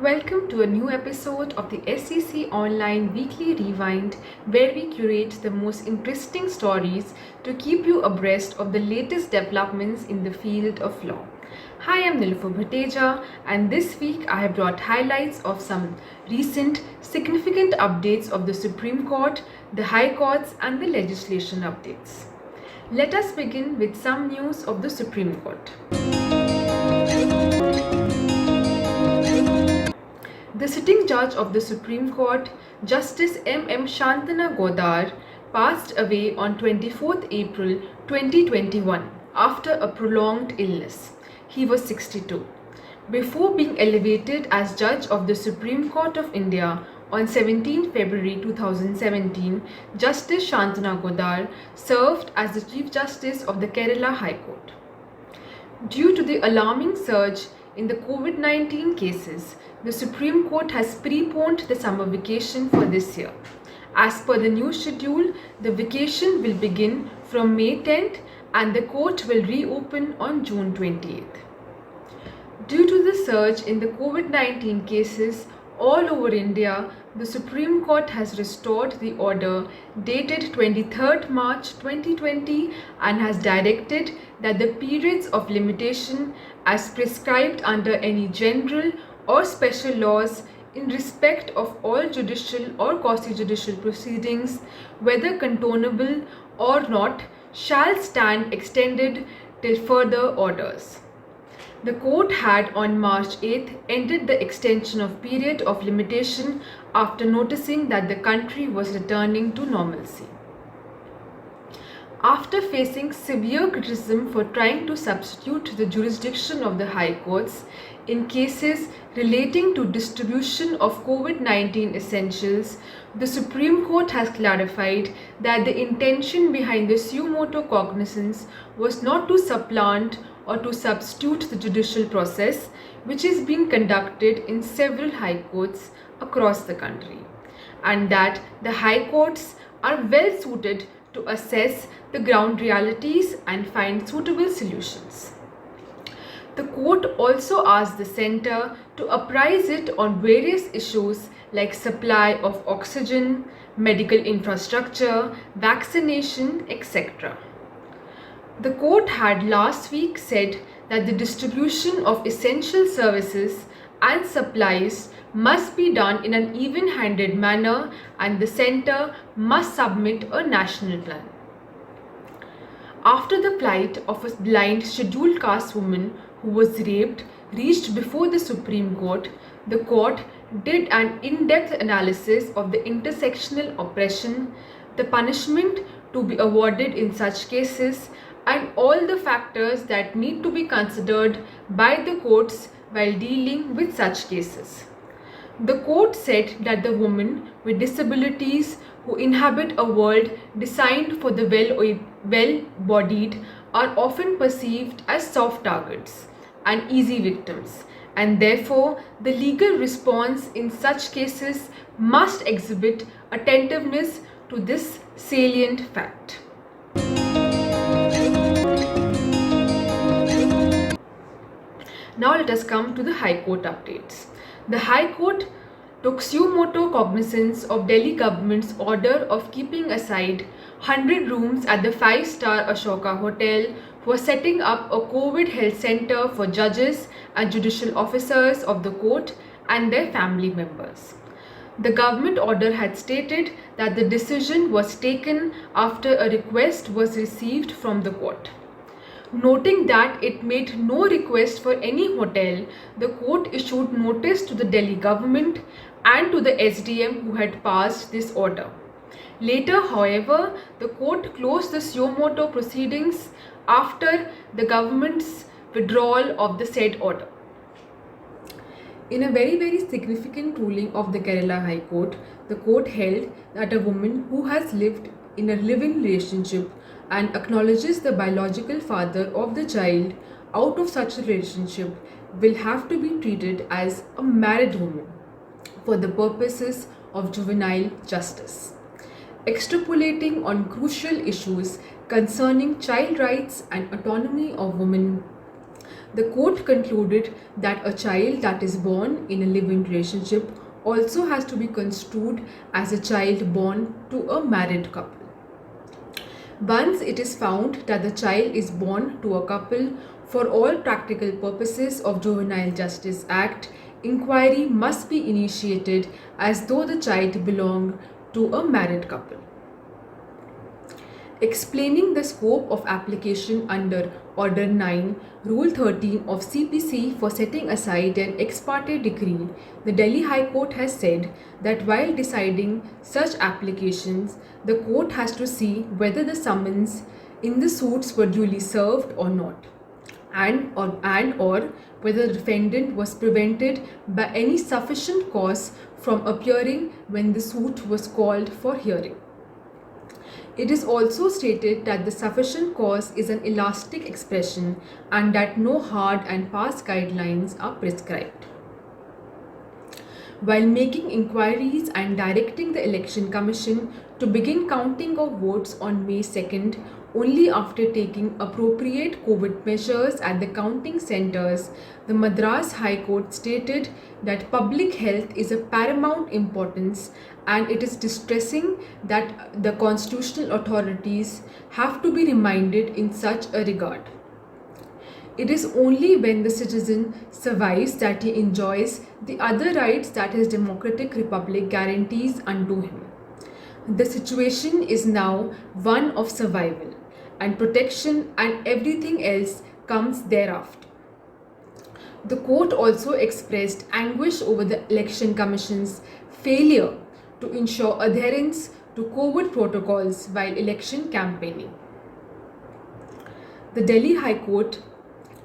Welcome to a new episode of the SEC Online Weekly Rewind, where we curate the most interesting stories to keep you abreast of the latest developments in the field of law. Hi, I'm Nilufar Bhateja, and this week I have brought highlights of some recent significant updates of the Supreme Court, the High Courts, and the legislation updates. Let us begin with some news of the Supreme Court. The sitting judge of the Supreme Court, Justice M.M. Shantanu Godar, passed away on 24th April 2021 after a prolonged illness. He was 62. Before being elevated as Judge of the Supreme Court of India on 17 February 2017, Justice Shantanu Godar served as the Chief Justice of the Kerala High Court. Due to the alarming surge in the COVID-19 cases, the Supreme Court has preponed the summer vacation for this year. As per the new schedule, the vacation will begin from May 10th and the court will reopen on June 28th. Due to the surge in the COVID-19 cases all over India, the Supreme Court has restored the order dated 23rd March 2020 and has directed that the periods of limitation as prescribed under any general or special laws in respect of all judicial or quasi-judicial proceedings, whether cantonable or not, shall stand extended till further orders. The court had on March 8th ended the extension of period of limitation after noticing that the country was returning to normalcy. After facing severe criticism for trying to substitute the jurisdiction of the High Courts in cases relating to distribution of COVID-19 essentials, the Supreme Court has clarified that the intention behind the suo motu cognizance was not to supplant or to substitute the judicial process, which is being conducted in several high courts across the country, and that the high courts are well suited to assess the ground realities and find suitable solutions. The court also asked the centre to apprise it on various issues like supply of oxygen, medical infrastructure, vaccination, etc. The court had last week said that the distribution of essential services and supplies must be done in an even-handed manner and the centre must submit a national plan. After the plight of a blind scheduled caste woman who was raped reached before the Supreme Court, the court did an in-depth analysis of the intersectional oppression, the punishment to be awarded in such cases, and all the factors that need to be considered by the courts while dealing with such cases. The court said that the women with disabilities who inhabit a world designed for the well-bodied are often perceived as soft targets and easy victims, and therefore the legal response in such cases must exhibit attentiveness to this salient fact. Now let us come to the High Court updates. The High Court took suo motu cognizance of Delhi government's order of keeping aside 100 rooms at the 5-star Ashoka Hotel for setting up a COVID health center for judges and judicial officers of the court and their family members. The government order had stated that the decision was taken after a request was received from the court. Noting that it made no request for any hotel, the court issued notice to the Delhi government and to the SDM who had passed this order. Later, however, the court closed the suo motu proceedings after the government's withdrawal of the said order. In a very significant ruling of the Kerala High Court, the court held that a woman who has lived in a living relationship and acknowledges the biological father of the child out of such a relationship will have to be treated as a married woman for the purposes of juvenile justice. Extrapolating on crucial issues concerning child rights and autonomy of women, The court concluded that a child that is born in a live-in relationship also has to be construed as a child born to a married couple. Once it is found that the child is born to a couple, for all practical purposes of Juvenile Justice Act, inquiry must be initiated as though the child belonged to a married couple. Explaining the scope of application under Order 9, Rule 13 of CPC for setting aside an ex parte decree, the Delhi High Court has said that while deciding such applications, the court has to see whether the summons in the suits were duly served or not, and or whether the defendant was prevented by any sufficient cause from appearing when the suit was called for hearing. It is also stated that the sufficient cause is an elastic expression and that no hard and fast guidelines are prescribed. While making inquiries and directing the Election Commission to begin counting of votes on May 2nd, only after taking appropriate COVID measures at the counting centres, the Madras High Court stated that public health is of paramount importance and it is distressing that the constitutional authorities have to be reminded in such a regard. It is only when the citizen survives that he enjoys the other rights that his democratic republic guarantees unto him. The situation is now one of survival, and protection and everything else comes thereafter. The court also expressed anguish over the Election Commission's failure to ensure adherence to COVID protocols while election campaigning. The Delhi High Court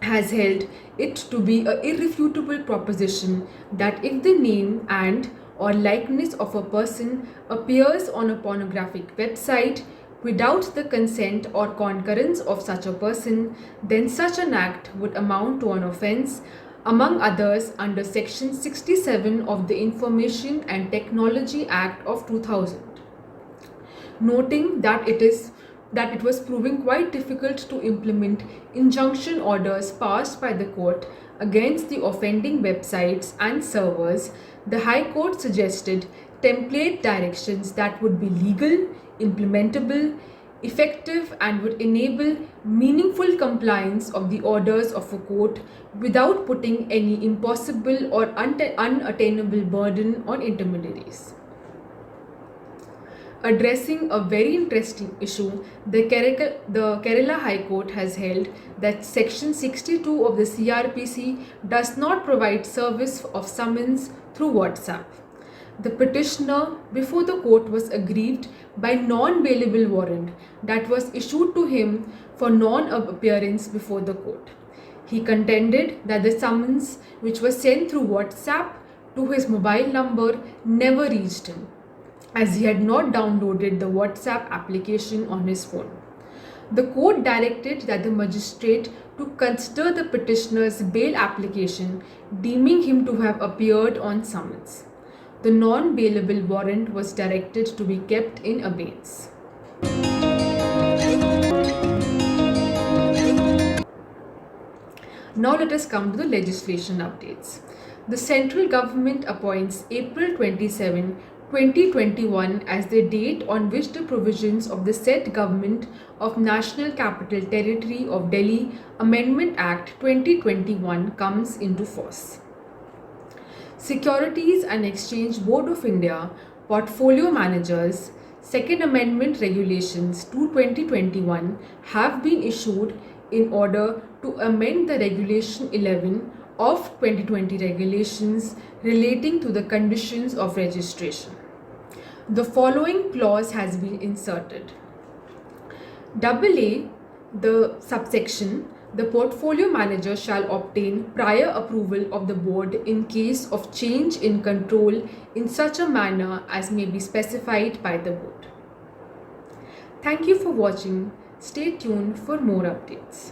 has held it to be an irrefutable proposition that if the name and or likeness of a person appears on a pornographic website without the consent or concurrence of such a person, then such an act would amount to an offence, among others under Section 67 of the Information and Technology Act of 2000. Noting that it was proving quite difficult to implement injunction orders passed by the court against the offending websites and servers, the High Court suggested template directions that would be legal, implementable, effective, and would enable meaningful compliance of the orders of a court without putting any impossible or unattainable burden on intermediaries. Addressing a very interesting issue, the Kerala High Court has held that Section 62 of the CRPC does not provide service of summons through WhatsApp. The petitioner before the court was aggrieved by non-bailable warrant that was issued to him for non-appearance before the court. He contended that the summons, which was sent through WhatsApp to his mobile number, never reached him, as he had not downloaded the WhatsApp application on his phone. The court directed that the magistrate to consider the petitioner's bail application, deeming him to have appeared on summons. The non-bailable warrant was directed to be kept in abeyance. Now let us come to the legislation updates. The central government appoints April 27, 2021 as the date on which the provisions of the said Government of National Capital Territory of Delhi Amendment Act 2021 comes into force. Securities and Exchange Board of India Portfolio Managers Second Amendment Regulations to 2021 have been issued in order to amend the Regulation 11 of 2020 regulations relating to the conditions of registration. The following clause has been inserted. AA, the subsection, the portfolio manager shall obtain prior approval of the board in case of change in control in such a manner as may be specified by the board. Thank you for watching. Stay tuned for more updates.